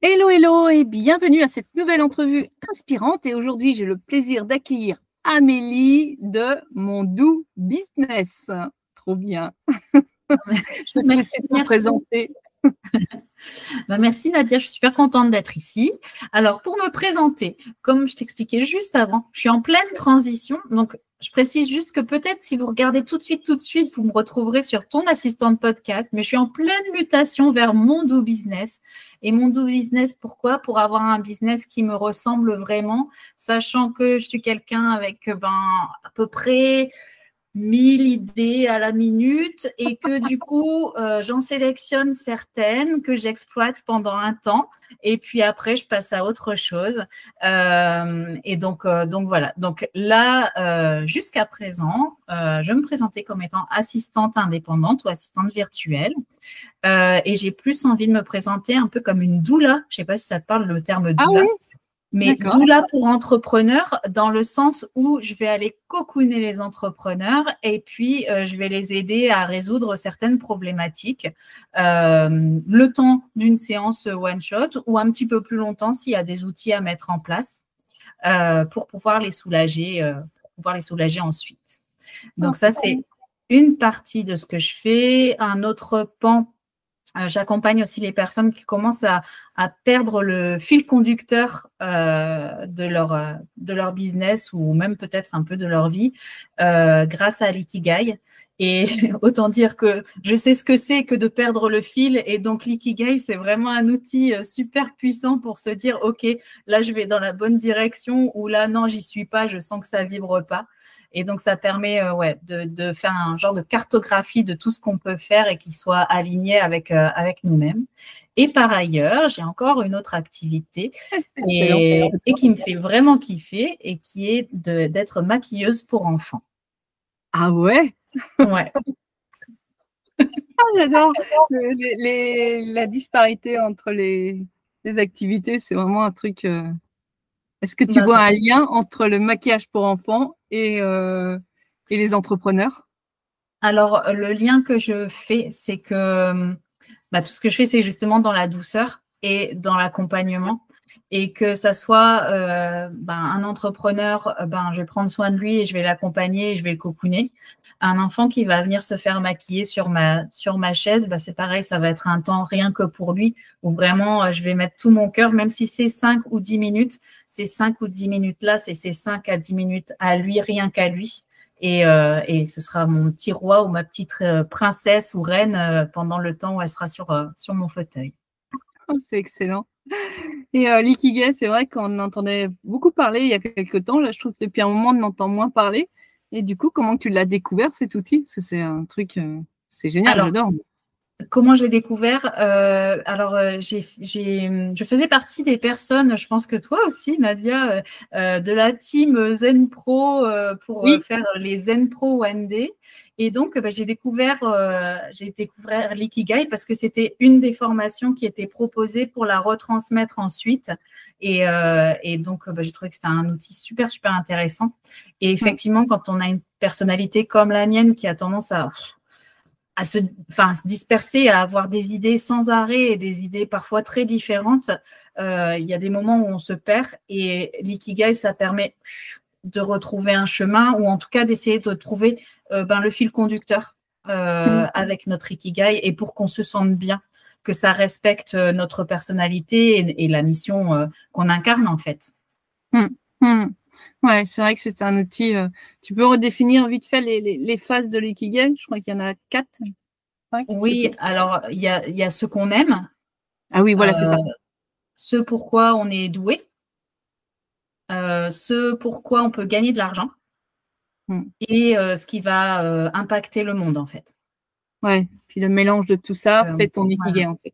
Hello, hello et bienvenue à cette nouvelle entrevue inspirante. Et aujourd'hui, j'ai le plaisir d'accueillir Amélie de Mon Doux Business. Trop bien. Je vais te laisser te Merci. présenter. Merci Nadia, je suis super contente d'être ici. Alors pour me présenter, comme je t'expliquais juste avant, je suis en pleine transition. Donc je précise juste que peut-être si vous regardez tout de suite, vous me retrouverez sur ton assistant de podcast. Mais je suis en pleine mutation vers Mon Doux Business. Et Mon Doux Business, pourquoi? Pour avoir un business qui me ressemble vraiment, sachant que je suis quelqu'un avec à peu près 1000 idées à la minute et que du coup, j'en sélectionne certaines que j'exploite pendant un temps et puis après, je passe à autre chose. Et donc voilà. Donc là, jusqu'à présent, je me présentais comme étant assistante indépendante ou assistante virtuelle. Et j'ai plus envie de me présenter un peu comme une doula. Je ne sais pas si ça te parle le terme Ah oui, doula. Mais d'accord. doula pour entrepreneurs, dans le sens où je vais aller cocooner les entrepreneurs et puis je vais les aider à résoudre certaines problématiques. Le temps d'une séance one-shot ou un petit peu plus longtemps s'il y a des outils à mettre en place pour pouvoir les soulager, ensuite. Donc ça, c'est une partie de ce que je fais. Un autre pan, j'accompagne aussi les personnes qui commencent à perdre le fil conducteur de leur business ou même peut-être un peu de leur vie grâce à l'ikigai. Et autant dire que je sais ce que c'est que de perdre le fil. Et donc, l'ikigai, c'est vraiment un outil super puissant pour se dire, OK, là, je vais dans la bonne direction ou là, non, j'y suis pas, je sens que ça vibre pas. Et donc, ça permet de faire un genre de cartographie de tout ce qu'on peut faire et qui soit aligné avec nous-mêmes. Et par ailleurs, j'ai encore une autre activité et qui me fait vraiment kiffer et qui est d'être maquilleuse pour enfants. Ah ouais. Ouais. J'adore la disparité entre les activités. C'est vraiment un truc. Est-ce que tu vois un lien entre le maquillage pour enfants et les entrepreneurs? Alors, le lien que je fais, c'est que tout ce que je fais, c'est justement dans la douceur et dans l'accompagnement. Et que ça soit un entrepreneur, je vais prendre soin de lui et je vais l'accompagner et je vais le cocooner. Un enfant qui va venir se faire maquiller sur ma chaise, c'est pareil, ça va être un temps rien que pour lui, où vraiment je vais mettre tout mon cœur, même si c'est 5 ou 10 minutes, ces 5 ou 10 minutes-là, c'est ces 5 à 10 minutes à lui, rien qu'à lui. Et ce sera mon petit roi ou ma petite princesse ou reine pendant le temps où elle sera sur mon fauteuil. Oh, c'est excellent. Et l'ikigai, c'est vrai qu'on entendait beaucoup parler il y a quelques temps. Là, je trouve que depuis un moment, on entend moins parler. Et du coup, comment tu l'as découvert, cet outil? Parce que c'est un truc, c'est génial, Alors, j'adore. comment j'ai découvert je faisais partie des personnes, je pense que toi aussi, Nadia, de la team Zen Pro pour Oui, faire les Zen Pro One Day. Et donc, j'ai découvert l'Ikigai parce que c'était une des formations qui était proposée pour la retransmettre ensuite. Et donc, j'ai trouvé que c'était un outil super, super intéressant. Et effectivement, quand on a une personnalité comme la mienne qui a tendance à se disperser, à avoir des idées sans arrêt et des idées parfois très différentes, il y a des moments où on se perd et l'ikigai, ça permet de retrouver un chemin ou en tout cas d'essayer de trouver le fil conducteur avec notre ikigai et pour qu'on se sente bien, que ça respecte notre personnalité et la mission qu'on incarne en fait. Ouais, c'est vrai que c'est un outil. Tu peux redéfinir vite fait les phases de l'ikigai? Je crois qu'il y en a 4, 5, je sais Oui, plus. alors il y a ce qu'on aime, Ah oui, voilà, c'est ça. ce pourquoi on est doué, ce pourquoi on peut gagner de l'argent et ce qui va impacter le monde, en fait. Ouais, puis le mélange de tout ça fait ton Voilà. ikigai, en fait.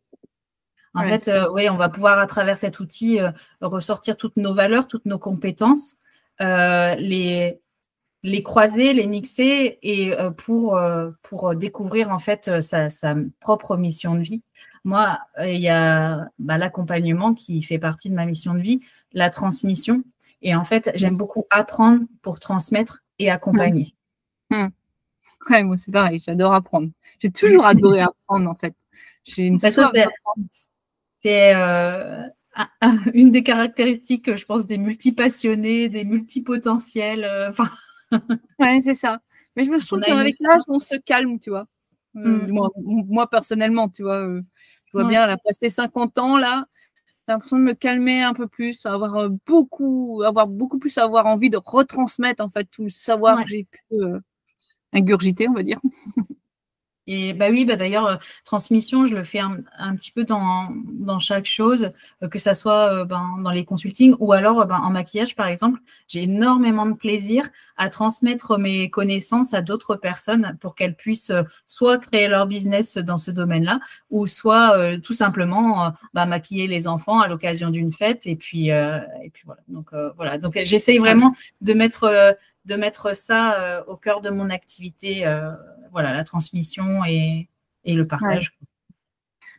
En Ouais, fait, oui, on va pouvoir, à travers cet outil, ressortir toutes nos valeurs, toutes nos compétences, les croiser, les mixer et pour découvrir, en fait, sa propre mission de vie. Moi, il y a l'accompagnement qui fait partie de ma mission de vie, la transmission. Et en fait, j'aime beaucoup apprendre pour transmettre et accompagner. ouais, moi, c'est pareil, j'adore apprendre. J'ai toujours adoré apprendre, en fait. J'ai une Ça, soif d'apprendre. c'est une des caractéristiques, je pense, des multipassionnés, des multipotentiels. Ouais, c'est ça. Mais je me trouve qu'avec l'âge, on se calme, tu vois. Du moins, moi, personnellement, tu vois, je vois bien, là, passer 50 ans, là, j'ai l'impression de me calmer un peu plus, avoir beaucoup plus avoir envie de retransmettre, en fait, tout le savoir que j'ai pu ingurgiter, on va dire. Et bah oui, d'ailleurs, transmission, je le fais un petit peu dans chaque chose, que ça soit dans les consultings ou alors en maquillage, par exemple. J'ai énormément de plaisir à transmettre mes connaissances à d'autres personnes pour qu'elles puissent soit créer leur business dans ce domaine-là ou soit tout simplement maquiller les enfants à l'occasion d'une fête. Et puis voilà. Donc, voilà. Donc, j'essaye vraiment de mettre ça au cœur de mon activité, voilà, la transmission et le partage. Ouais.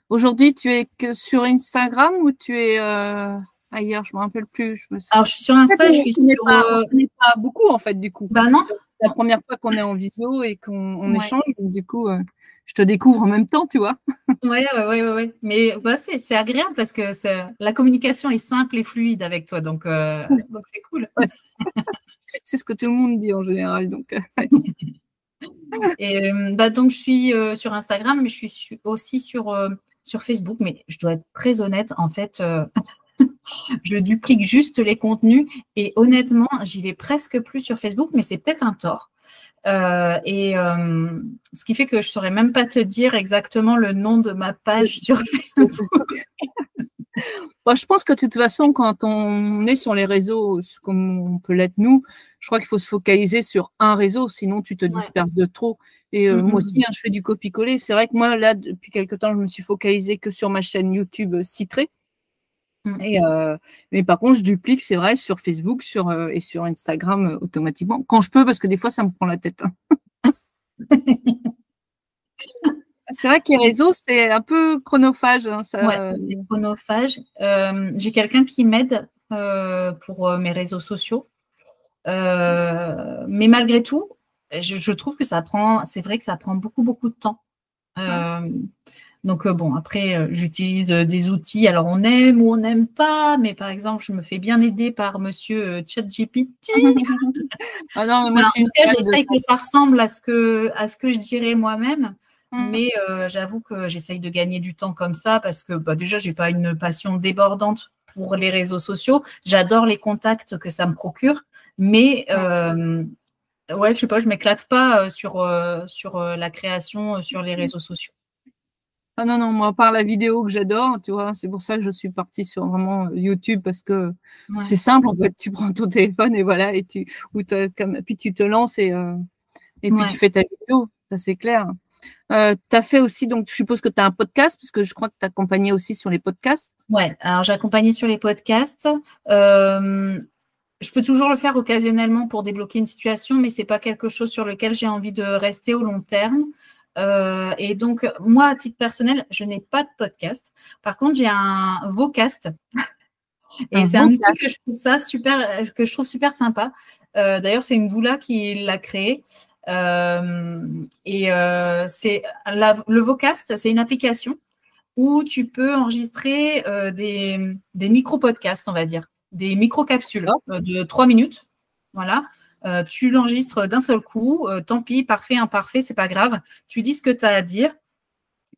Aujourd'hui, tu es que sur Instagram ou tu es ailleurs? Je ne me rappelle plus. Alors, je suis sur Insta, je suis sur… On ne se connaît pas beaucoup, en fait, du coup. Bah non. C'est la première fois qu'on est en visio et qu'on échange. Donc, du coup, je te découvre en même temps, tu vois. Ouais. Mais c'est agréable parce que la communication est simple et fluide avec toi. Donc c'est cool. C'est ce que tout le monde dit en général. Donc, et donc, je suis sur Instagram, mais je suis aussi sur Facebook. Mais je dois être très honnête, en fait, je duplique juste les contenus et honnêtement, j'y vais presque plus sur Facebook, mais c'est peut-être un tort. Ce qui fait que je ne saurais même pas te dire exactement le nom de ma page sur Facebook. Bon, je pense que de toute façon, quand on est sur les réseaux, comme on peut l'être nous, je crois qu'il faut se focaliser sur un réseau, sinon tu te disperses de trop. Et moi aussi, je fais du copier-coller. C'est vrai que moi, là, depuis quelque temps, je me suis focalisée que sur ma chaîne YouTube Citré. Mais par contre, je duplique, c'est vrai, sur Facebook et sur Instagram automatiquement. Quand je peux, parce que des fois, ça me prend la tête. C'est vrai que les réseaux, c'est un peu chronophage. Ouais, c'est chronophage. J'ai quelqu'un qui m'aide pour mes réseaux sociaux. Mais malgré tout, je trouve que c'est vrai que ça prend beaucoup, beaucoup de temps. Donc, bon, après, j'utilise des outils. Alors, on aime ou on n'aime pas, mais par exemple, je me fais bien aider par monsieur ChatGPT. Ah non, mais moi, en tout cas, j'essaye que ça ressemble à ce que je dirais moi-même. Mais j'avoue que j'essaye de gagner du temps comme ça parce que déjà, je n'ai pas une passion débordante pour les réseaux sociaux. J'adore les contacts que ça me procure. Mais ouais, je sais pas, je ne m'éclate pas sur la création sur les réseaux sociaux. Ah non, moi, à part la vidéo que j'adore, tu vois, c'est pour ça que je suis partie sur vraiment YouTube parce que c'est simple, en fait, tu prends ton téléphone et voilà, et puis tu te lances et puis tu fais ta vidéo, ça c'est clair. Tu as fait aussi, donc je suppose que tu as un podcast, parce que je crois que tu accompagnais aussi sur les podcasts. Ouais, alors j'accompagnais sur les podcasts. Je peux toujours le faire occasionnellement pour débloquer une situation, mais ce n'est pas quelque chose sur lequel j'ai envie de rester au long terme. Et donc, moi, à titre personnel, je n'ai pas de podcast. Par contre, j'ai un Vocast. Et c'est un outil que je trouve super sympa. D'ailleurs, c'est une doula qui l'a créé. Le Vocast, c'est une application où tu peux enregistrer des micro-podcasts, on va dire, des micro-capsules de 3 minutes. Voilà. Tu l'enregistres d'un seul coup. Tant pis, parfait, imparfait, c'est pas grave. Tu dis ce que tu as à dire.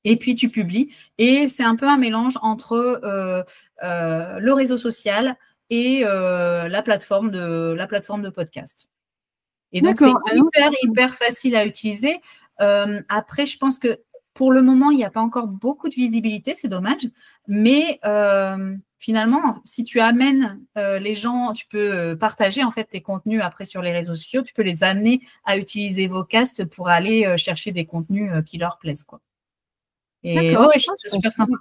Et puis, tu publies. Et c'est un peu un mélange entre le réseau social et la plateforme de podcast. Et donc, c'est hyper facile à utiliser. Après, je pense que pour le moment, il n'y a pas encore beaucoup de visibilité, c'est dommage. Mais finalement, si tu amènes les gens, tu peux partager en fait tes contenus après sur les réseaux sociaux, tu peux les amener à utiliser Vocast pour aller chercher des contenus qui leur plaisent, quoi. Et ouais, je trouve ça super sympa.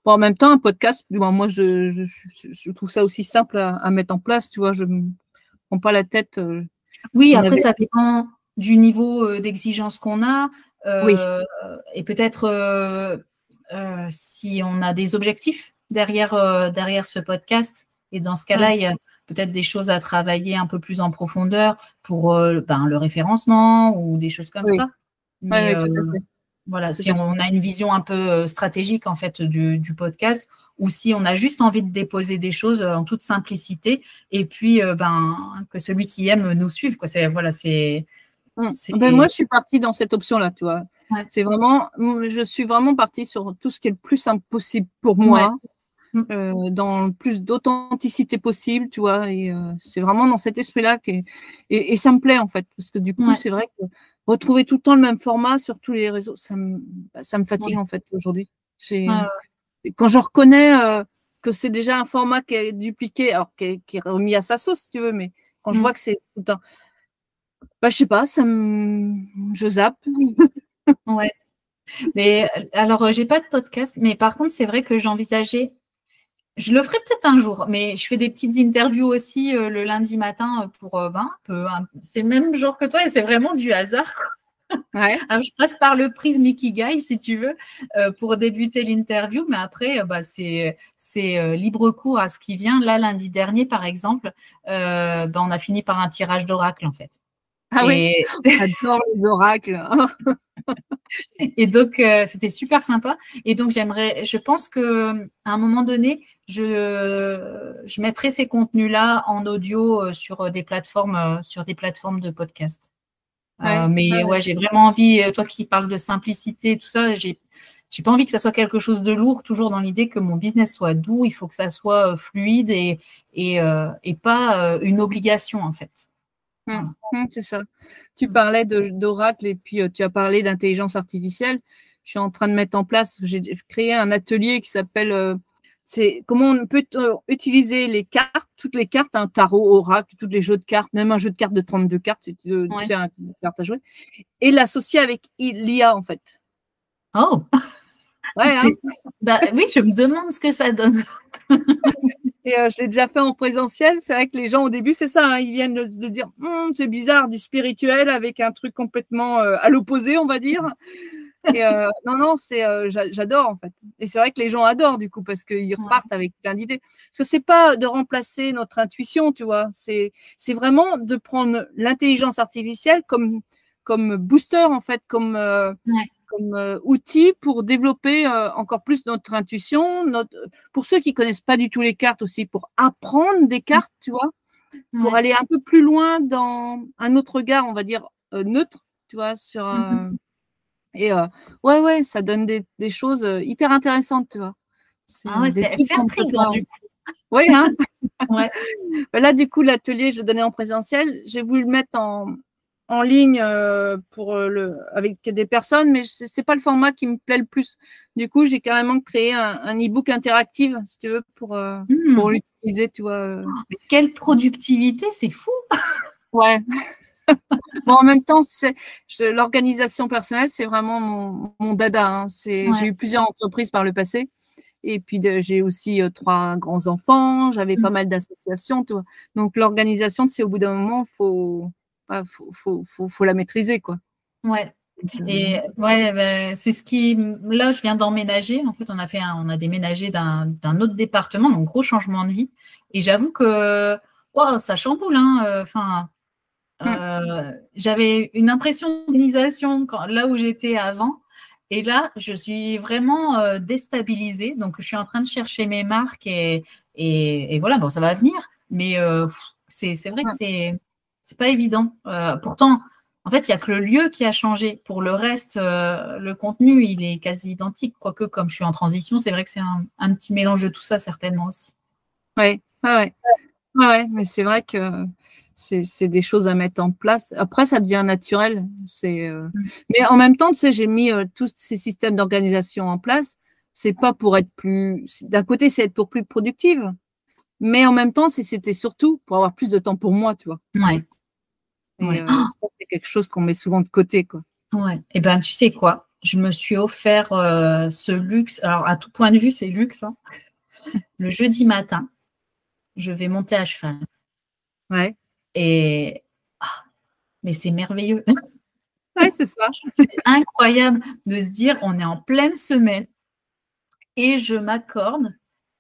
Bon, en même temps, un podcast, moi, je trouve ça aussi simple à mettre en place, tu vois, je ne me prends pas la tête. Oui, après, ça dépend du niveau d'exigence qu'on a. Et peut-être si on a des objectifs derrière ce podcast. Et dans ce cas-là, il y a peut-être des choses à travailler un peu plus en profondeur pour le référencement ou des choses comme ça. Mais, tout à fait. Voilà, si on a une vision un peu stratégique en fait du podcast, ou si on a juste envie de déposer des choses en toute simplicité, et puis que celui qui aime nous suive, quoi. Ben moi, je suis partie dans cette option-là, tu vois. Ouais. C'est vraiment, je suis vraiment partie sur tout ce qui est le plus simple possible pour moi, dans le plus d'authenticité possible, tu vois. Et c'est vraiment dans cet esprit-là et ça me plaît en fait, parce que du coup, c'est vrai que retrouver tout le temps le même format sur tous les réseaux, ça me fatigue en fait aujourd'hui. Quand je reconnais que c'est déjà un format qui est dupliqué, alors qui est remis à sa sauce, si tu veux, mais quand je vois que c'est tout le temps, je sais pas, je zappe. Ouais. Mais alors, j'ai pas de podcast, mais par contre, c'est vrai que j'envisageais. Je le ferai peut-être un jour, mais je fais des petites interviews aussi le lundi matin pour c'est le même genre que toi et c'est vraiment du hasard. Ouais. Alors, je passe par le prisme Ikigai, si tu veux, pour débuter l'interview, mais après, c'est libre cours à ce qui vient. Là, lundi dernier, par exemple, on a fini par un tirage d'oracle, en fait. Ah oui, j'adore les oracles. Et donc, c'était super sympa. Et donc, je pense qu'à un moment donné, je mettrai ces contenus-là en audio sur des plateformes de podcast. Mais ouais, j'ai vraiment envie, toi qui parles de simplicité, tout ça, j'ai pas envie que ça soit quelque chose de lourd, toujours dans l'idée que mon business soit doux, il faut que ça soit fluide et pas une obligation en fait. Voilà. C'est ça. Tu parlais d'oracle et puis tu as parlé d'intelligence artificielle. Je suis en train de mettre en place, j'ai créé un atelier qui s'appelle c'est comment on peut utiliser les cartes, toutes les cartes, un tarot, oracle, tous les jeux de cartes, même un jeu de cartes de 32 cartes, si tu veux faire une carte à jouer, et l'associer avec l'IA en fait. Oh, ouais, oui, je me demande ce que ça donne. Et je l'ai déjà fait en présentiel. C'est vrai que les gens, au début, c'est ça. Ils viennent de dire c'est bizarre, du spirituel avec un truc complètement à l'opposé, on va dire. Et non, j'adore en fait. Et c'est vrai que les gens adorent du coup parce qu'ils repartent avec plein d'idées. Parce que c'est pas de remplacer notre intuition, tu vois. C'est vraiment de prendre l'intelligence artificielle comme booster en fait, comme outil pour développer encore plus notre intuition, pour ceux qui connaissent pas du tout les cartes aussi, pour apprendre des cartes, tu vois, pour aller un peu plus loin dans un autre regard, on va dire neutre, tu vois, sur et ça donne des choses hyper intéressantes, tu vois. C'est intriguant du coup. Oui, hein. Là, du coup, l'atelier, je le donnais en présentiel. J'ai voulu le mettre en ligne avec des personnes, mais c'est pas le format qui me plaît le plus. Du coup, j'ai carrément créé un e-book interactif, si tu veux, pour l'utiliser, tu vois. Mais quelle productivité, c'est fou. Ouais. Bon, en même temps, l'organisation personnelle, c'est vraiment mon dada. Hein. J'ai eu plusieurs entreprises par le passé. Et puis, j'ai aussi 3 grands-enfants. J'avais pas mal d'associations, tu vois. Donc, l'organisation, c'est au bout d'un moment, faut la maîtriser, quoi. Ouais. Et c'est ce qui. Là, je viens d'emménager. En fait, on a déménagé d'un autre département, donc gros changement de vie. Et j'avoue que ça chamboule. Hein. J'avais une impression d'organisation là où j'étais avant. Et là, je suis vraiment déstabilisée. Donc, je suis en train de chercher mes marques et voilà, bon, ça va venir. Mais c'est vrai que c'est pas évident. Pourtant, en fait, il n'y a que le lieu qui a changé. Pour le reste, le contenu, il est quasi identique. Quoique, comme je suis en transition, c'est vrai que c'est un petit mélange de tout ça, certainement aussi. Ouais, mais c'est vrai que c'est des choses à mettre en place. Après, ça devient naturel. Mais en même temps, tu sais, j'ai mis tous ces systèmes d'organisation en place. C'est pas pour être d'un côté, c'est être pour plus productive. Mais en même temps, c'était surtout pour avoir plus de temps pour moi, tu vois. Ouais. Et ça, c'est quelque chose qu'on met souvent de côté, quoi. Ouais. Et ben, tu sais quoi? Je me suis offert ce luxe. Alors, à tout point de vue, c'est luxe. Hein. Le jeudi matin, je vais monter à cheval. Ouais. Et mais c'est merveilleux. Ouais, c'est ça. C'est incroyable de se dire, on est en pleine semaine et je m'accorde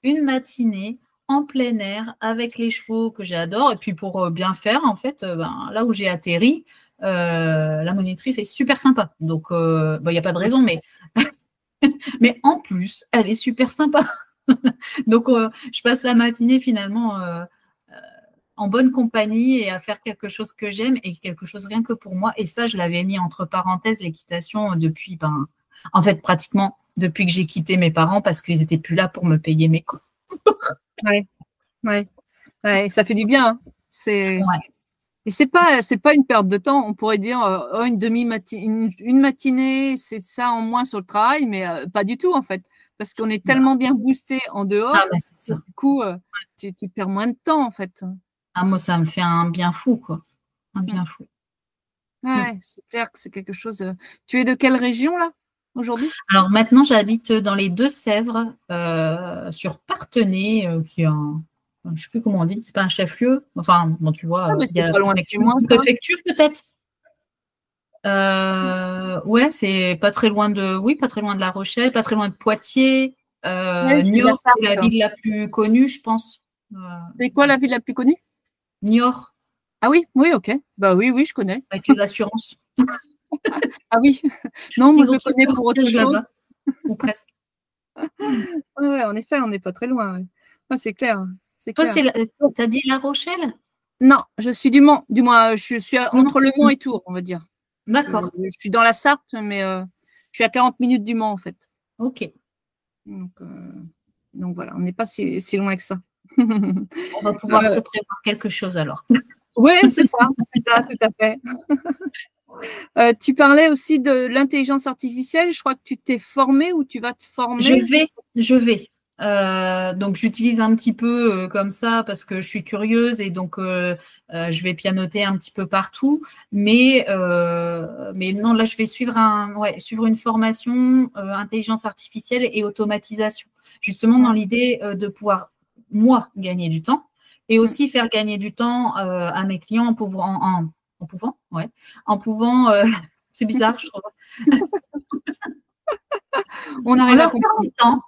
une matinée en plein air avec les chevaux que j'adore. Et puis pour bien faire, en fait, là où j'ai atterri, la monitrice est super sympa. Donc, il n'y a pas de raison, mais en plus, elle est super sympa. Donc, je passe la matinée finalement en bonne compagnie et à faire quelque chose que j'aime et quelque chose rien que pour moi. Et ça, je l'avais mis entre parenthèses, l'équitation, depuis, en fait, pratiquement depuis que j'ai quitté mes parents parce qu'ils n'étaient plus là pour me payer mes cours. Ouais, ouais, ouais, ça fait du bien. Hein. Ouais. Et c'est pas une perte de temps. On pourrait dire oh, une matinée, c'est ça en moins sur le travail, mais pas du tout en fait, parce qu'on est tellement bien boosté en dehors. Ah, c'est ça. Du coup, tu perds moins de temps en fait. Ah, moi, ça me fait un bien fou, quoi. Un bien fou. Ouais, c'est clair que c'est quelque chose. Tu es de quelle région là aujourd'hui? Alors maintenant, j'habite dans les Deux-Sèvres, sur Parthenay, qui est je ne sais plus comment on dit, c'est pas un chef-lieu. Enfin, bon, tu vois, Ah, mais il y a c'est la pas loin de chez moi, une ça. préfecture peut-être. Ouais, c'est pas très loin pas très loin de La Rochelle, pas très loin de Poitiers. Ouais, c'est de la Niort, c'est la Sarthe. ville la plus connue, je pense. C'est quoi la ville la plus connue? Niort, Ah oui, oui, ok. Bah oui, oui, je connais. avec les assurances. Ah oui, non, moi Ils je ont le tous connais leur pour autre siège chose. là-bas, ou presque. Ouais, en effet, on n'est pas très loin. Ouais. Ouais, c'est clair, c'est Toi, clair. t'as dit La Rochelle? Non, je suis du Mans. Du moins, je suis Non. entre le Mans et Tours, on va dire. D'accord. Je suis dans la Sarthe, mais je suis à 40 minutes du Mans, en fait. Ok. Donc, voilà, on n'est pas si loin que ça. On va pouvoir se prévoir quelque chose alors. Oui, c'est ça, tout à fait. Tu parlais aussi de l'intelligence artificielle. Je crois que tu t'es formé ou tu vas te former. Je vais. Donc j'utilise un petit peu comme ça parce que je suis curieuse et donc je vais pianoter un petit peu partout. Mais non, là je vais suivre une formation intelligence artificielle et automatisation, justement dans l'idée de pouvoir moi gagner du temps et aussi faire gagner du temps à mes clients en pouvant c'est bizarre, je trouve. On En arrive à leur comprendre. permettant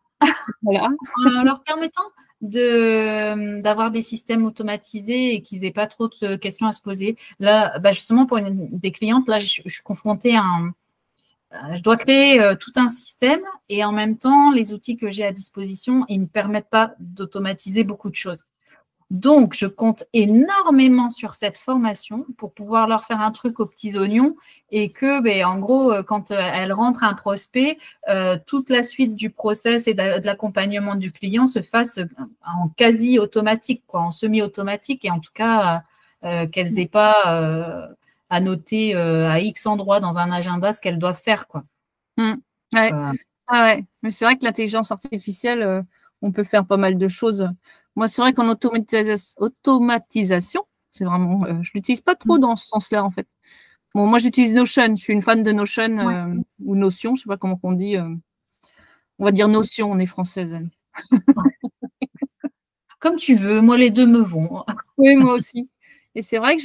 Voilà. en leur permettant d'avoir des systèmes automatisés et qu'ils n'aient pas trop de questions à se poser. Là, justement, pour des clientes, là, je suis confrontée à je dois créer tout un système et en même temps, les outils que j'ai à disposition, ils ne me permettent pas d'automatiser beaucoup de choses. Donc, je compte énormément sur cette formation pour pouvoir leur faire un truc aux petits oignons et que, en gros, quand elle rentre un prospect, toute la suite du process et de l'accompagnement du client se fasse en quasi automatique, quoi, en semi-automatique et en tout cas, qu'elles n'aient pas à noter à X endroits dans un agenda ce qu'elles doivent faire, quoi. Ouais. Ah ouais. Mais c'est vrai que l'intelligence artificielle, on peut faire pas mal de choses. Moi, c'est vrai qu'en automatisation, c'est vraiment, je l'utilise pas trop dans ce sens-là, en fait. Bon, moi, j'utilise Notion. Je suis une fan de Notion ou Notion, je sais pas comment on dit. On va dire Notion, on est française. Comme tu veux, moi les deux me vont. Oui, moi aussi. Et c'est vrai que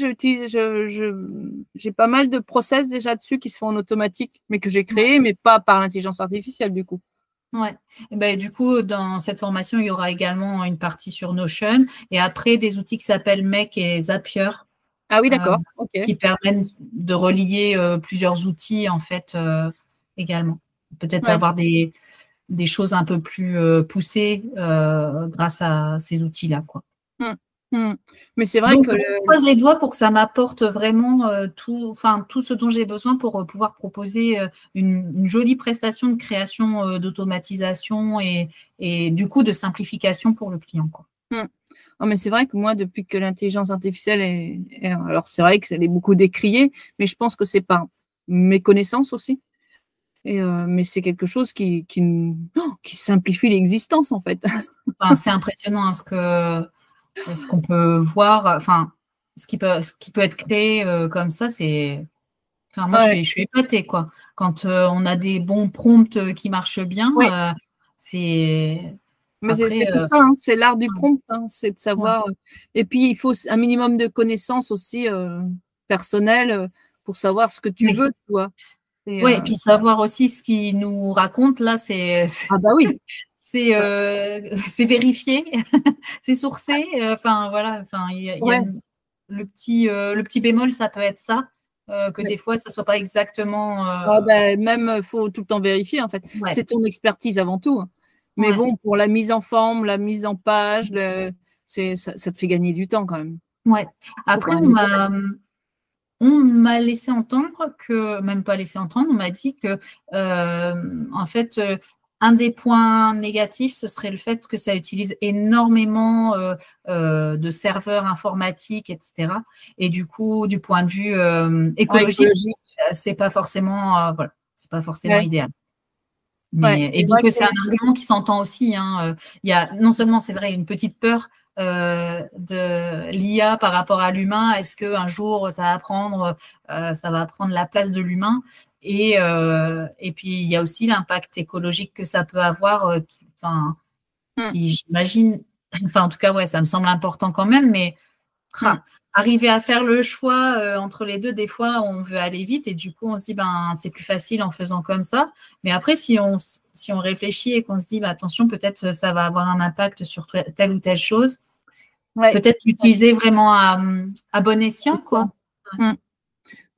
j'ai pas mal de process déjà dessus qui se font en automatique, mais que j'ai créé, mais pas par l'intelligence artificielle, du coup. Ouais. Du coup, dans cette formation, il y aura également une partie sur Notion et après des outils qui s'appellent Make et Zapier Ah oui, d'accord. Ok. qui permettent de relier plusieurs outils en fait également. Peut-être Ouais. avoir des choses un peu plus poussées grâce à ces outils-là, quoi. Mais c'est vrai Donc, que je croise les doigts pour que ça m'apporte vraiment tout ce dont j'ai besoin pour pouvoir proposer une jolie prestation de création d'automatisation et du coup de simplification pour le client, quoi. Oh, mais c'est vrai que moi, depuis que l'intelligence artificielle alors c'est vrai que ça est beaucoup décrié, mais je pense que c'est par méconnaissance aussi. Mais c'est quelque chose qui simplifie l'existence, en fait. Enfin, c'est impressionnant hein, ce qu'on peut voir, enfin, ce qui peut être créé comme ça, enfin, moi, Ouais. je suis épatée, quoi. Quand on a des bons prompts qui marchent bien, Oui. c'est Mais après. c'est tout ça, hein, c'est l'art du prompt, hein, c'est de Ouais. savoir. Et puis, il faut un minimum de connaissances aussi personnelles pour savoir ce que tu Oui. veux, tu vois. Et, Ouais, et puis savoir aussi ce qu'il nous raconte, là, c'est ah bah oui, c'est ça, c'est vérifié, c'est sourcé. Enfin, voilà. Enfin, il y a ouais, le petit bémol, ça peut être ça. que des fois, ça ne soit pas exactement… Même, il faut tout le temps vérifier, en fait. Ouais. C'est ton expertise avant tout. Hein. Mais Ouais. bon, pour la mise en forme, la mise en page, ça te fait gagner du temps quand même. Ouais. Faut Après, quand même… on m'a laissé entendre que, même pas laissé entendre, on m'a dit que, en fait, un des points négatifs, ce serait le fait que ça utilise énormément de serveurs informatiques, etc. Et du coup, du point de vue écologique, écologique. c'est pas forcément, voilà, c'est pas forcément Ouais. idéal. Ouais, Et c'est donc, vrai que c'est un argument qui s'entend aussi. Hein. Il y a non seulement, c'est vrai, une petite peur de l'IA par rapport à l'humain. Est-ce qu'un jour, ça va prendre la place de l'humain? Et puis, il y a aussi l'impact écologique que ça peut avoir, qui j'imagine, enfin, en tout cas, ouais, ça me semble important quand même, mais arriver à faire le choix entre les deux, des fois, on veut aller vite et du coup, on se dit, ben, c'est plus facile en faisant comme ça. Mais après, si on réfléchit et qu'on se dit, ben, attention, peut-être ça va avoir un impact sur telle ou telle chose, peut-être l'utiliser vraiment à bon escient, quoi.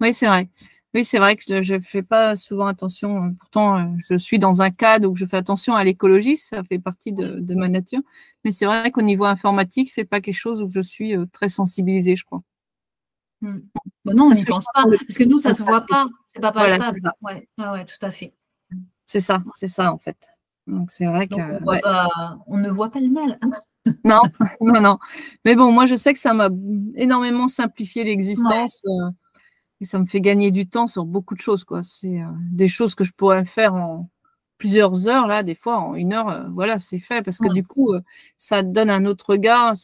Oui, c'est vrai. Oui, c'est vrai que je ne fais pas souvent attention. Pourtant, je suis dans un cadre où je fais attention à l'écologie, ça fait partie de ma nature. Mais c'est vrai qu'au niveau informatique, c'est pas quelque chose où je suis très sensibilisée, je crois. Bon, non, on n'y pense pas. Parce que nous, ça ne se voit pas. C'est pas Voilà, palpable. c'est ça. Ouais, tout à fait. C'est ça, en fait. Donc, c'est vrai que. Donc, on ne voit pas le mal. Non, non. Mais bon, moi, je sais que ça m'a énormément simplifié l'existence. Et ça me fait gagner du temps sur beaucoup de choses, quoi. C'est des choses que je pourrais faire en plusieurs heures, là, des fois, en 1 heure, voilà, c'est fait. Parce que du coup, ça te donne un autre regard.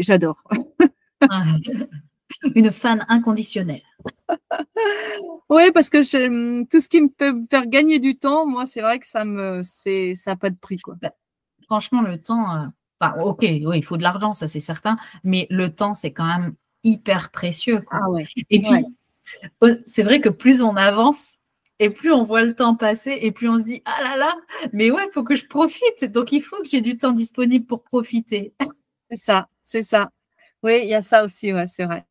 J'adore. Une fan inconditionnelle. Oui, parce que tout ce qui me peut me faire gagner du temps, moi, c'est vrai que ça n'a pas de prix, quoi. Franchement, le temps, ok, oui, il faut de l'argent, ça c'est certain, mais le temps, c'est quand même hyper précieux, quoi. Ah ouais. Et puis, c'est vrai que plus on avance et plus on voit le temps passer et plus on se dit, ah là là, mais ouais, il faut que je profite. Donc, il faut que j'ai du temps disponible pour profiter. C'est ça. Oui, il y a ça aussi, ouais, c'est vrai.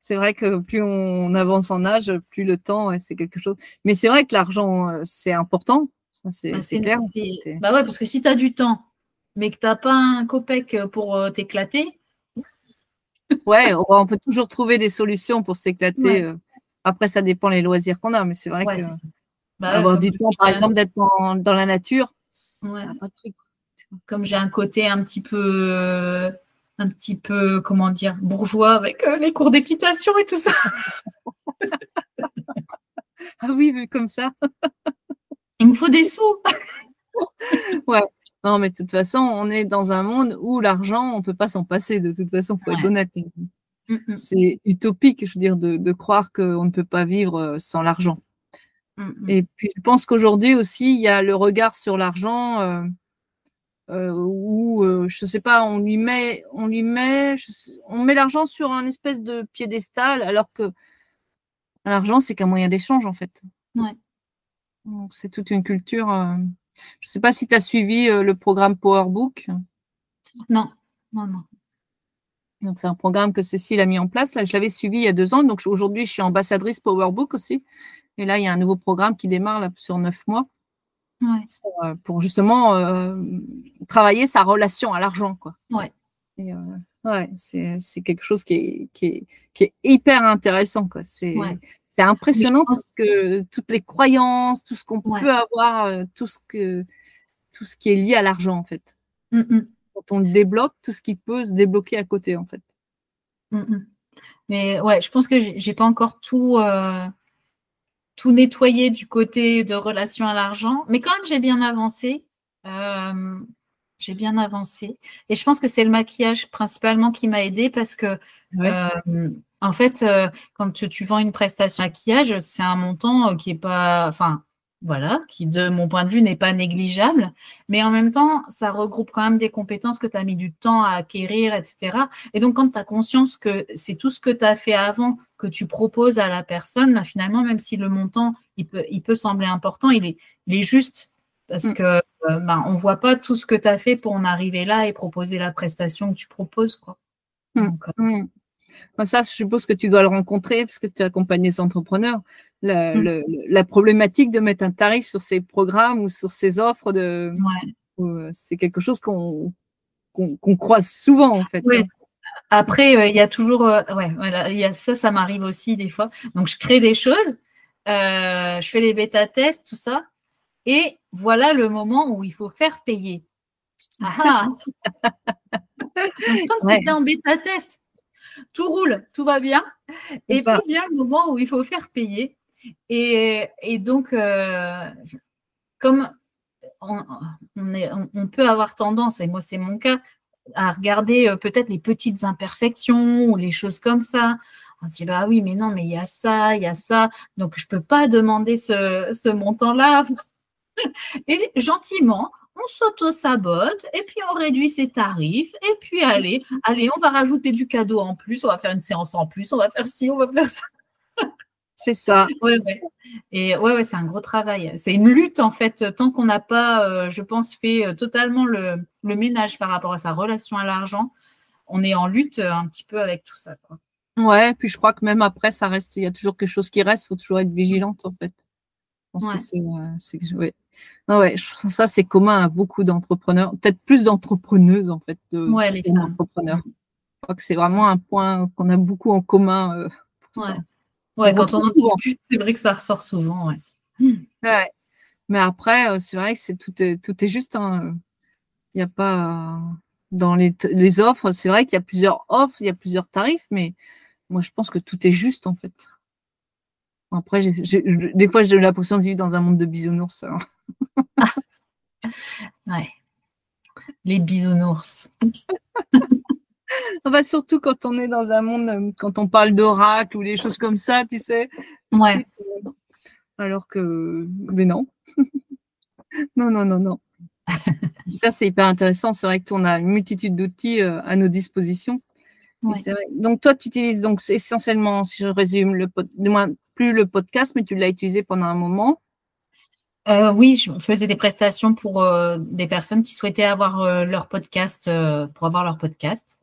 C'est vrai que plus on avance en âge, plus le temps, c'est quelque chose. Mais c'est vrai que l'argent, c'est important. Ça, c'est clair. Ouais, parce que si tu as du temps, mais que tu n'as pas un copec pour t'éclater. Ouais, on peut toujours trouver des solutions pour s'éclater. Après, ça dépend les loisirs qu'on a, mais c'est vrai que avoir du temps, par exemple, d'être dans la nature, ça n'a pas de prix. Comme j'ai un côté un petit peu, comment dire, bourgeois avec les cours d'équitation et tout ça. Ah oui, vu comme ça. Il me faut des sous. Ouais. Non, mais de toute façon, on est dans un monde où l'argent, on ne peut pas s'en passer. De toute façon, il faut être honnête. C'est utopique, je veux dire, de croire qu'on ne peut pas vivre sans l'argent. Et puis, je pense qu'aujourd'hui aussi, il y a le regard sur l'argent où, je ne sais pas, on met l'argent sur un espèce de piédestal, alors que l'argent, c'est qu'un moyen d'échange, en fait. Ouais. Donc, c'est toute une culture. Je ne sais pas si tu as suivi le programme PowerBook. Non. Donc, c'est un programme que Cécile a mis en place. Là, je l'avais suivi il y a 2 ans. Donc, aujourd'hui, je suis ambassadrice PowerBook aussi. Et là, il y a un nouveau programme qui démarre là, sur 9 mois. Pour justement travailler sa relation à l'argent, quoi. Et, c'est quelque chose qui est hyper intéressant, quoi. C'est impressionnant toutes les croyances, tout ce qu'on peut avoir, tout ce qui est lié à l'argent, en fait. Quand on le débloque, tout ce qui peut se débloquer à côté, en fait. Mais ouais, je pense que j'ai pas encore tout nettoyé du côté de relation à l'argent, mais quand même j'ai bien avancé. Et je pense que c'est le maquillage principalement qui m'a aidée parce que en fait, quand tu vends une prestation maquillage, c'est un montant qui est pas, enfin voilà, qui de mon point de vue n'est pas négligeable, mais en même temps, ça regroupe quand même des compétences que tu as mis du temps à acquérir, etc. Et donc, quand tu as conscience que c'est tout ce que tu as fait avant que tu proposes à la personne, bah, finalement, même si le montant, il peut sembler important, il est juste parce que on ne voit pas tout ce que tu as fait pour en arriver là et proposer la prestation que tu proposes, quoi. Donc, Ça, je suppose que tu dois le rencontrer parce que tu accompagnes les entrepreneurs. mmh, La problématique de mettre un tarif sur ces programmes ou sur ces offres ouais, c'est quelque chose qu'on croise souvent, en fait, ouais. hein. Après, il y a toujours, ouais, voilà, il y a ça, ça m'arrive aussi des fois. Donc je crée des choses, je fais les bêta tests, tout ça et voilà le moment où il faut faire payer. Ah ah! Donc comme Ouais, c'était en bêta test, tout roule, tout va bien c'est et puis ça. vient le moment où il faut faire payer et donc comme on on peut avoir tendance et moi c'est mon cas, à regarder, peut-être les petites imperfections ou les choses comme ça. On se dit: «Bah oui, mais non, mais il y a ça, donc je peux pas demander ce montant-là». Et gentiment, on s'auto-sabote et puis on réduit ses tarifs et puis allez, on va rajouter du cadeau en plus, on va faire une séance en plus, on va faire ci, on va faire ça. C'est ça. Ouais, ouais. Et ouais, ouais, c'est un gros travail. C'est une lutte en fait, tant qu'on n'a pas, je pense, fait, totalement le ménage par rapport à sa relation à l'argent, on est en lutte, un petit peu avec tout ça, quoi. Ouais, puis je crois que même après, ça reste il y a toujours quelque chose qui reste, faut toujours être Mmh. vigilante, en fait. Je pense que Ouais. c'est ouais. Ah ouais, je trouve ça, c'est commun à beaucoup d'entrepreneurs, peut-être plus d'entrepreneuses, en fait, de Ouais, les femmes femmes. Mmh. entrepreneurs. Je crois que c'est vraiment un point qu'on a beaucoup en commun, pour Ouais. ça. Ouais, On quand on retrouve en souvent. discute, c'est vrai que ça ressort souvent, ouais. Mmh. Ouais, mais après, c'est vrai que tout est juste, hein, il y a pas dans les offres, c'est vrai qu'il y a plusieurs offres, il y a plusieurs tarifs, mais moi, je pense que tout est juste, en fait. Après, des fois, j'ai l'impression de vivre dans un monde de bisounours, alors. Ouais, les bisounours. Ah bah, surtout quand on est dans un monde, quand on parle d'oracle ou les choses comme ça, tu sais? Tout de Ouais, suite, alors que mais non. Non, non, non, non. En tout cas, c'est hyper intéressant. C'est vrai qu'on a une multitude d'outils, à nos dispositions et ouais. c'est vrai donc toi, tu utilises donc essentiellement, si je résume, du moins plus le podcast, mais tu l'as utilisé pendant un moment. Oui, je faisais des prestations pour, des personnes qui souhaitaient avoir, leur podcast, pour avoir leur podcast.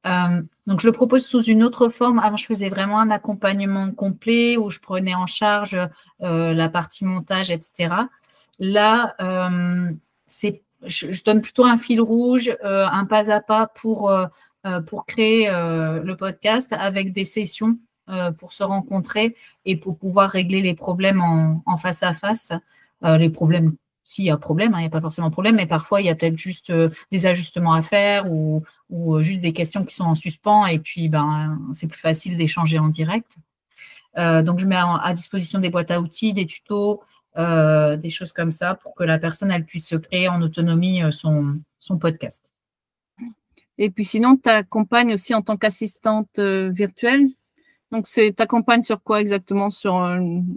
Donc je le propose sous une autre forme. Avant, je faisais vraiment un accompagnement complet où je prenais en charge, la partie montage et cetera. Là, c'est je donne plutôt un fil rouge, un pas à pas pour créer, le podcast avec des sessions, pour se rencontrer et pour pouvoir régler les problèmes en face à face. Les problèmes s'il y a problème, hein, il n'y a pas forcément de problème, mais parfois il y a peut-être juste, des ajustements à faire ou juste des questions qui sont en suspens et puis ben, c'est plus facile d'échanger en direct. Donc je mets à disposition des boîtes à outils, des tutos, des choses comme ça pour que la personne elle puisse se créer en autonomie son podcast. Et puis sinon, tu accompagnes aussi en tant qu'assistante, virtuelle? Donc tu accompagnes sur quoi exactement? Sur,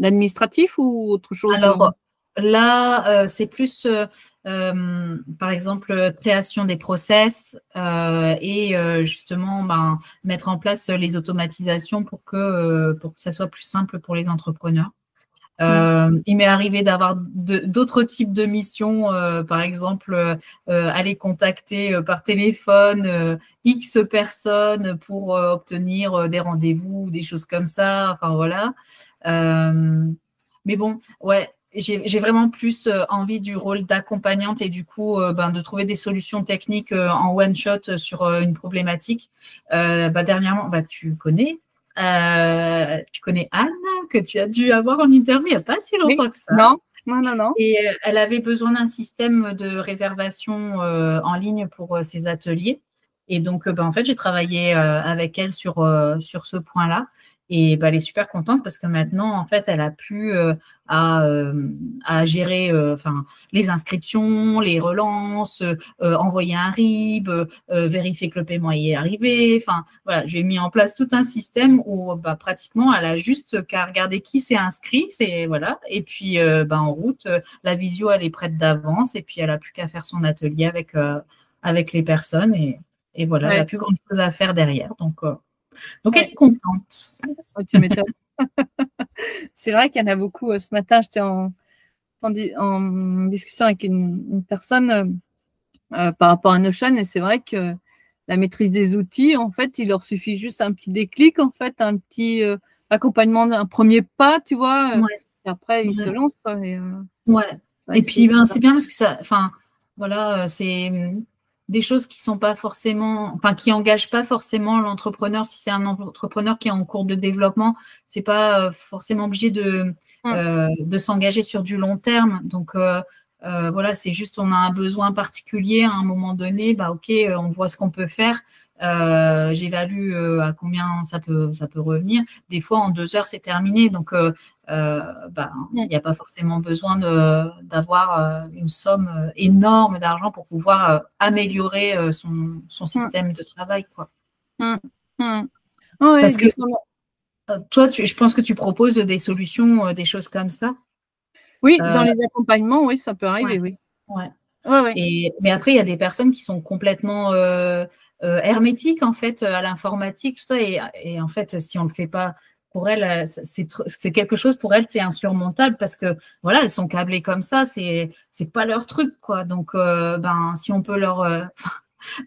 l'administratif ou autre chose, Alors là, c'est plus, par exemple, création des process, et justement, ben, mettre en place les automatisations pour que ça soit plus simple pour les entrepreneurs. Mmh. Il m'est arrivé d'avoir d'autres types de missions, par exemple, aller contacter, par téléphone, X personnes pour, obtenir, des rendez-vous, des choses comme ça, enfin voilà. Hem, mais bon, ouais, j'ai vraiment plus, envie du rôle d'accompagnante et du coup, ben, de trouver des solutions techniques, en one shot, sur, une problématique. Bah, dernièrement, bah, tu connais Anne, que tu as dû avoir en interview il n'y a pas si Oui? longtemps que ça. Non? Non, non, non. Et elle avait besoin d'un système de réservation en ligne pour ses ateliers. Et donc, bah, en fait, j'ai travaillé avec elle sur ce point-là. Et bah, elle est super contente parce que maintenant, en fait, elle a plus à gérer enfin, les inscriptions, les relances, envoyer un RIB, vérifier que le paiement y est arrivé. Enfin, voilà, j'ai mis en place tout un système où bah, pratiquement, elle a juste qu'à regarder qui s'est inscrit, voilà, et puis bah, en route, la visio, elle est prête d'avance et puis elle a plus qu'à faire son atelier avec les personnes et voilà, elle Ouais, a plus grand chose à faire derrière. Donc elle ouais. est contente. Oh, tu m'étonnes. C'est vrai qu'il y en a beaucoup, ce matin, j'étais en discussion avec une personne, par rapport à Notion et c'est vrai que la maîtrise des outils, en fait, il leur suffit juste un petit déclic, en fait, un petit accompagnement, un premier pas, tu vois, Ouais, et après, ils se ouais, lancent, quoi. ouais. Ouais, Et puis, c'est bien parce que ça, enfin, voilà, c'est des choses qui sont pas forcément, enfin, qui engagent pas forcément l'entrepreneur. Si c'est un entrepreneur qui est en cours de développement, c'est pas forcément obligé de s'engager sur du long terme. Donc, voilà, c'est juste, on a un besoin particulier à un moment donné, bah, ok, on voit ce qu'on peut faire. J'évalue à combien ça peut revenir. Des fois, en 2 heures, c'est terminé. Donc, bah, il n'y a pas forcément besoin d'avoir une somme énorme d'argent pour pouvoir améliorer son système de travail, quoi. Ouais, Parce que des fois, toi, je pense que tu proposes des solutions, des choses comme ça. oui, Euh, dans les accompagnements, oui, ça peut ouais, arriver, oui. ouais. Ouais, ouais. Mais après, il y a des personnes qui sont complètement hermétiques en fait à l'informatique, tout ça. Et en fait, si on ne le fait pas pour elles, c'est quelque chose pour elles, c'est insurmontable parce que voilà, elles sont câblées comme ça, c'est pas leur truc quoi. Donc, ben, si on peut leur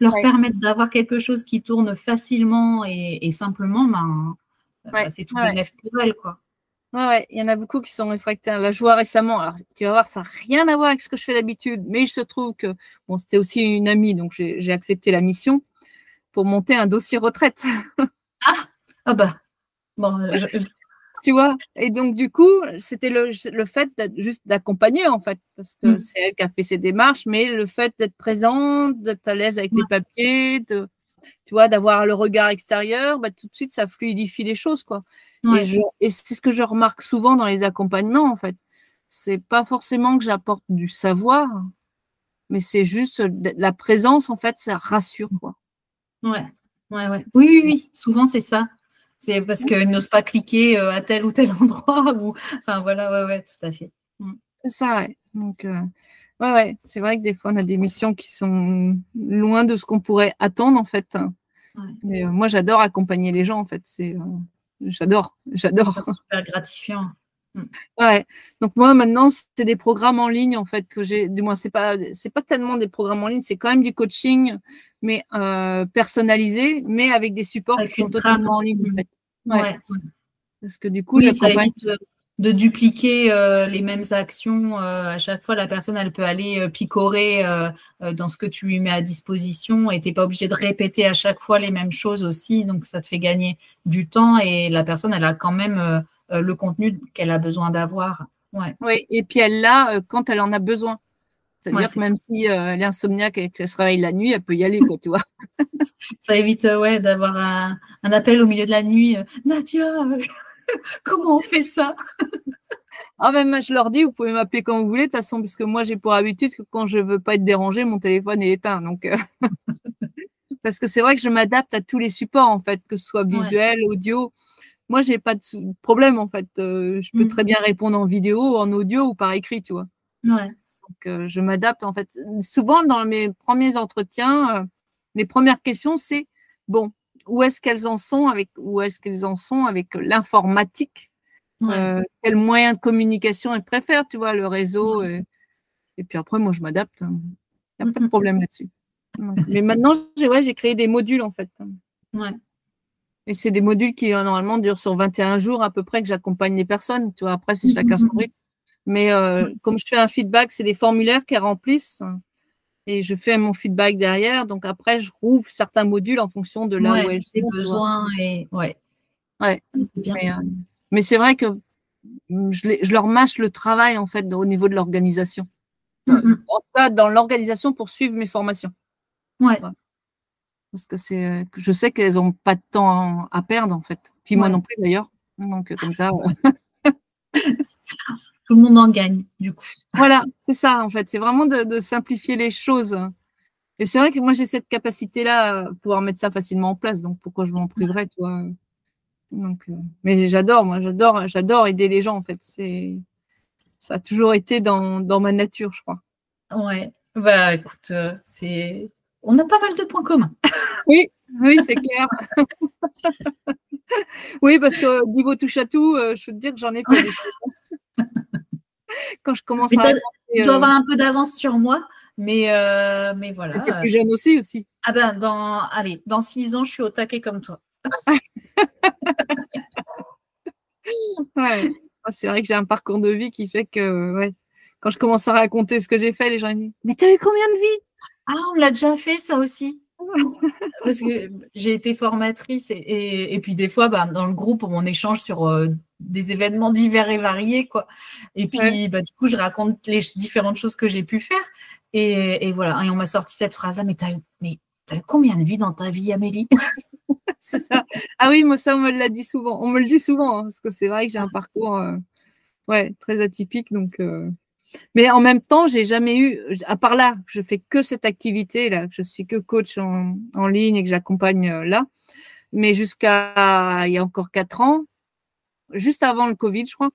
Ouais, permettre d'avoir quelque chose qui tourne facilement et simplement, ben, ouais, c'est tout ouais. bénef pour elles quoi. Ouais, ouais, il y en a beaucoup qui sont réfractaires. Là, je vois récemment, alors tu vas voir, ça n'a rien à voir avec ce que je fais d'habitude, mais il se trouve que, bon, c'était aussi une amie, donc j'ai accepté la mission pour monter un dossier retraite, Ah bah bon, tu vois. Et donc, du coup, c'était le fait juste d'accompagner, en fait, parce que c'est elle qui a fait ses démarches, mais le fait d'être présente, d'être à l'aise avec les papiers, tu vois, d'avoir le regard extérieur, bah, tout de suite, ça fluidifie les choses, quoi. Et, ouais, et c'est ce que je remarque souvent dans les accompagnements, en fait. C'est pas forcément que j'apporte du savoir, mais c'est juste la présence, en fait, ça rassure, quoi. ouais, ouais, ouais. Oui, oui, oui. Souvent, c'est ça. C'est parce qu'ils n'osent pas cliquer à tel ou tel endroit. Ou... Enfin, voilà, ouais, ouais, tout à fait. C'est ça, ouais. Donc, ouais, ouais, c'est vrai que des fois, on a des missions qui sont loin de ce qu'on pourrait attendre, en fait. Ouais. Mais moi, j'adore accompagner les gens, en fait. J'adore, j'adore. C'est super gratifiant. Ouais. Donc moi maintenant c'est des programmes en ligne en fait que j'ai. Du moins c'est pas tellement des programmes en ligne, c'est quand même du coaching mais personnalisé, mais avec des supports qui Avec sont une trame. totalement en ligne en fait. Ouais. Ouais. Parce que du coup Oui, ça j'accompagne. évite de dupliquer les mêmes actions. À chaque fois, la personne, elle peut aller picorer dans ce que tu lui mets à disposition et tu n'es pas obligé de répéter à chaque fois les mêmes choses aussi. Donc, ça te fait gagner du temps et la personne, elle a quand même le contenu qu'elle a besoin d'avoir. Ouais, Oui. Et puis elle l'a quand elle en a besoin. ouais, C'est-à-dire que c'est ça. même si elle est insomniaque et qu'elle se réveille la nuit, elle peut y aller quoi, tu vois. Ça évite ouais, d'avoir un appel au milieu de la nuit. Nadia, comment on fait ça? Ah ben moi je leur dis, vous pouvez m'appeler quand vous voulez de toute façon parce que moi j'ai pour habitude que quand je veux pas être dérangée, mon téléphone est éteint donc parce que c'est vrai que je m'adapte à tous les supports en fait, que ce soit Ouais. visuel, audio. Moi, j'ai pas de problème en fait. Je peux très bien répondre en vidéo, en audio ou par écrit, tu vois. Ouais. Donc, je m'adapte en fait. Souvent, dans mes premiers entretiens, les premières questions, c'est bon, où est-ce qu'elles en sont avec l'informatique? Ouais. Quel moyen de communication elles préfèrent, tu vois, le réseau. Et puis après, moi, je m'adapte. Il n'y a pas de problème là-dessus. Donc, mais maintenant, j'ai créé des modules en fait. Ouais. Et c'est des modules qui, normalement, durent sur 21 jours à peu près que j'accompagne les personnes. Tu vois, après, c'est chacun son rythme. Mais comme je fais un feedback, c'est des formulaires qu'elles remplissent et je fais mon feedback derrière. Donc après, je rouvre certains modules en fonction de là où Ouais, elles des sont, tu vois. besoins et ouais, Ouais. c'est bien. Mais c'est vrai que je leur mâche le travail, en fait, au niveau de l'organisation. En tout cas, dans l'organisation pour suivre mes formations. Ouais, Voilà. Parce que je sais qu'elles n'ont pas de temps à perdre, en fait. Puis moi ouais. non plus, d'ailleurs. Donc, comme ça. Tout le monde en gagne, du coup. Voilà, c'est ça en fait, c'est vraiment de simplifier les choses. Et c'est vrai que moi j'ai cette capacité-là à pouvoir mettre ça facilement en place, donc pourquoi je m'en priverais, tu vois? Donc, mais j'adore aider les gens en fait. Ça a toujours été dans ma nature, je crois. Ouais. Bah écoute, on a pas mal de points communs. Oui, oui, c'est clair. Oui, parce que niveau touche à tout, je peux te dire que j'en ai fait des choses. Quand je commence Mais à tu raconter, dois avoir un peu d'avance sur moi. Mais Et tu es voilà. plus jeune aussi. Ah ben, dans 6 ans, je suis au taquet comme toi. Ouais. C'est vrai que j'ai un parcours de vie qui fait que, ouais, quand je commence à raconter ce que j'ai fait, les gens disent: «Mais tu as eu combien de vies?» Ah, on l'a déjà fait ça aussi. Parce que j'ai été formatrice et puis des fois, bah, dans le groupe, on échange sur des événements divers et variés, quoi. Et Ouais. puis, bah, du coup, je raconte les différentes choses que j'ai pu faire. Et voilà. Et on m'a sorti cette phrase-là, mais t'as eu combien de vies dans ta vie, Amélie? C'est ça. Ah oui, moi, ça, on me l'a dit souvent. On me le dit souvent, hein, parce que c'est vrai que j'ai un parcours, ouais, très atypique. Donc, mais en même temps, j'ai jamais eu, à part là, je fais que cette activité-là, je suis que coach en ligne et que j'accompagne là. Mais jusqu'à il y a encore 4 ans, juste avant le Covid, je crois,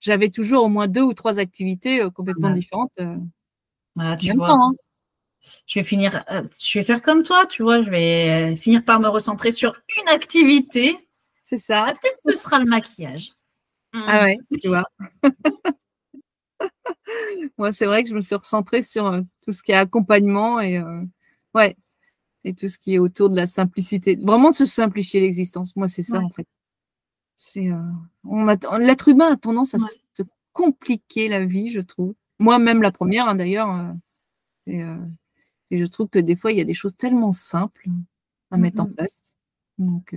j'avais toujours au moins 2 ou 3 activités complètement Bah, différentes voilà, en tu même vois, temps. Hein. je vais faire comme toi, tu vois, je vais finir par me recentrer sur une activité. C'est Ah, ça. peut-être que ce sera le maquillage. Ah Hmm. ouais, tu vois. Moi, c'est vrai que je me suis recentrée sur tout ce qui est accompagnement et ouais, et tout ce qui est autour de la simplicité. Vraiment de se simplifier l'existence. Moi, c'est ça Ouais, en fait. C'est l'être humain a tendance à ouais, se compliquer la vie, je trouve. Moi-même la première, hein, d'ailleurs. Et, euh, et je trouve que des fois, il y a des choses tellement simples à mm, mettre en mm. place. Donc,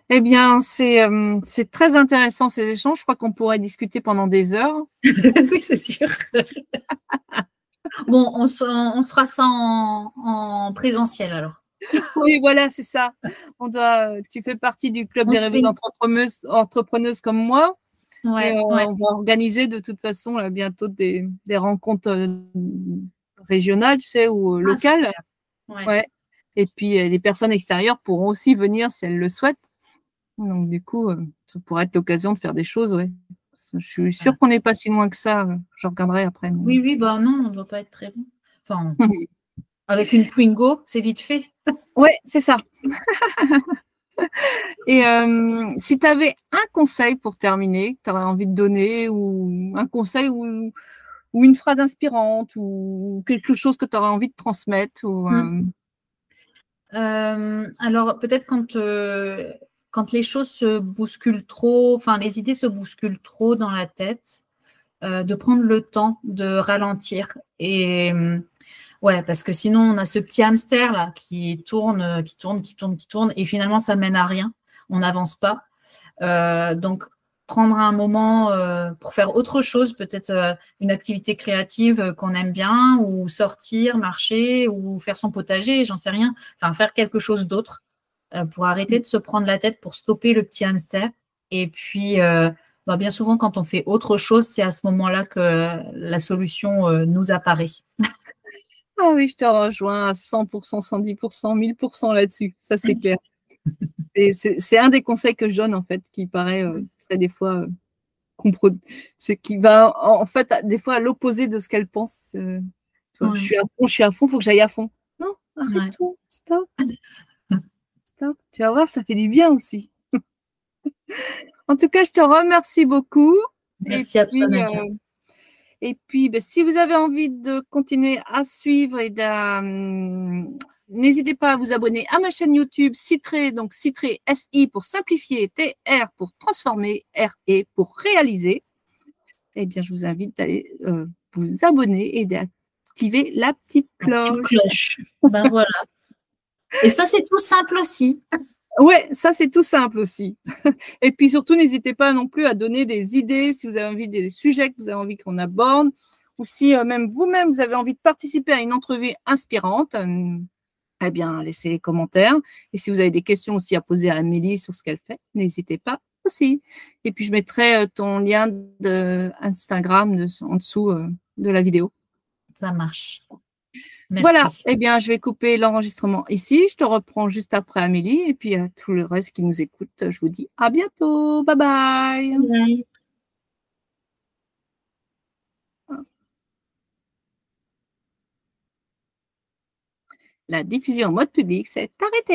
eh bien, c'est très intéressant ces échanges. Je crois qu'on pourrait discuter pendant des heures. Oui, c'est sûr. Bon, on se fera ça en présentiel alors. Oui, voilà, c'est ça. Tu fais partie du club On des se fait rêveuses entrepreneuses comme moi. Et ouais, ouais, on va organiser de toute façon là, bientôt des rencontres régionales, tu sais, ou ah locales. super, ouais, Ouais. Et puis, les personnes extérieures pourront aussi venir si elles le souhaitent. Donc, du coup, ça pourrait être l'occasion de faire des choses, ouais. Je suis sûre voilà. qu'on n'est pas si loin que ça. Je regarderai après. Oui, oui, bah non, on ne doit pas être très bon. Enfin, avec une Twingo, c'est vite fait. Ouais, c'est ça. Et si tu avais un conseil pour terminer, que tu aurais envie de donner, ou un conseil ou une phrase inspirante, ou quelque chose que tu aurais envie de transmettre, ou, Mm. Alors peut-être quand les choses se bousculent trop, enfin les idées se bousculent trop dans la tête, de prendre le temps de ralentir. Et ouais, parce que sinon on a ce petit hamster là qui tourne, qui tourne, qui tourne, qui tourne, et finalement ça mène à rien. On n'avance pas. Donc prendre un moment pour faire autre chose, peut-être une activité créative qu'on aime bien, ou sortir, marcher, ou faire son potager, j'en sais rien. Enfin, faire quelque chose d'autre pour arrêter de se prendre la tête, pour stopper le petit hamster. Et puis, bah, bien souvent, quand on fait autre chose, c'est à ce moment-là que la solution nous apparaît. Ah oui, je te rejoins à 100%, 110%, 1000% là-dessus. Ça, c'est clair. C'est un des conseils que je donne, en fait, qui paraît très des fois compro c'est qui va en fait des fois à l'opposé de ce qu'elle pense. Tu vois, Oui, je suis à fond, il faut que j'aille à fond. Non, ouais. arrête-toi, stop, stop. Tu vas voir, ça fait du bien aussi. En tout cas, je te remercie beaucoup. Et Merci à toi, puis, Nadia. ben, si vous avez envie de continuer à suivre n'hésitez pas à vous abonner à ma chaîne YouTube Citré, donc Citré SI pour simplifier, TR pour transformer, RE pour réaliser. Eh bien, je vous invite d'aller vous abonner et d'activer la petite La petite cloche. cloche. Ben voilà. Et ça, c'est tout simple aussi. Ouais, ça c'est tout simple aussi. Et puis surtout, n'hésitez pas non plus à donner des idées si vous avez envie des sujets que vous avez envie qu'on aborde, ou si même vous-même vous avez envie de participer à une entrevue inspirante. Eh bien, laissez les commentaires. Et si vous avez des questions aussi à poser à Amélie sur ce qu'elle fait, n'hésitez pas aussi. Et puis je mettrai ton lien de Instagram en dessous de la vidéo. Ça marche. Voilà, Merci. eh bien, je vais couper l'enregistrement ici. Je te reprends juste après Amélie. Et puis à tout le reste qui nous écoute, je vous dis à bientôt. Bye bye. Bye. La diffusion en mode public s'est arrêtée.